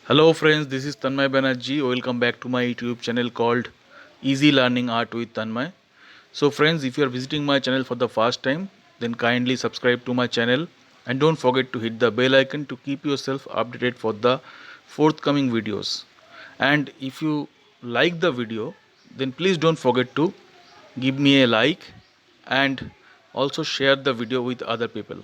Hello friends, this is Tanmoy Banarjee. Welcome back to my YouTube channel called Easy Learning Art with Tanmoy. So friends, if you are visiting my channel for the first time, then kindly subscribe to my channel and don't forget to hit the bell icon to keep yourself updated for the forthcoming videos. And if you like the video, then please don't forget to give me a like and also share the video with other people.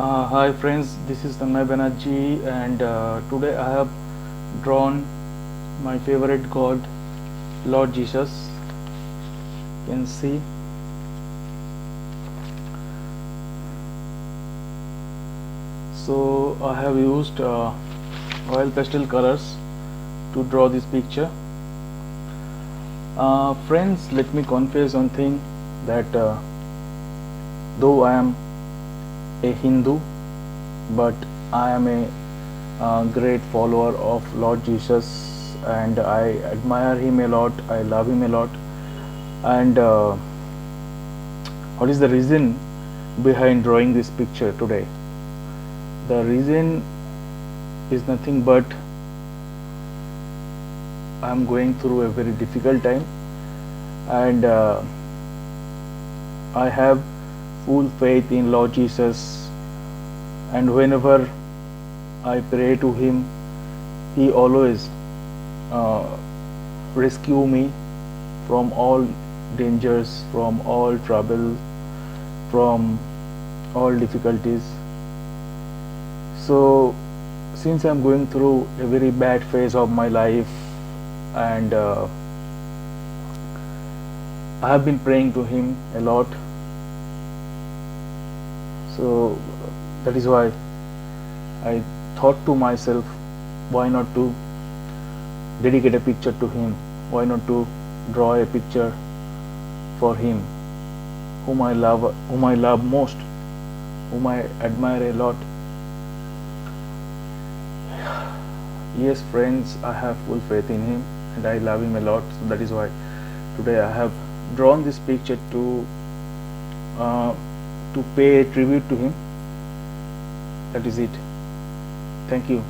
Hi friends, this is Tanmoy Banarjee, and today I have drawn my favorite God, Lord Jesus. You can see. So I have used oil pastel colors to draw this picture. Friends, let me confess one thing, that though I am a Hindu, but I am a great follower of Lord Jesus, and I admire him a lot. I love him a lot. And what is the reason behind drawing this picture today? The reason is nothing but I am going through a very difficult time, and I have full faith in Lord Jesus, and whenever I pray to him, he always uh, rescue me from all dangers, from all trouble, from all difficulties. So since I'm going through a very bad phase of my life, and I have been praying to him a lot, so that is why I thought to myself, why not to dedicate a picture to him? Why not to draw a picture for him, whom I love most, whom I admire a lot. Yes, friends, I have full faith in him, and I love him a lot. So that is why today I have drawn this picture uh, to pay tribute to him. That is it. Thank you.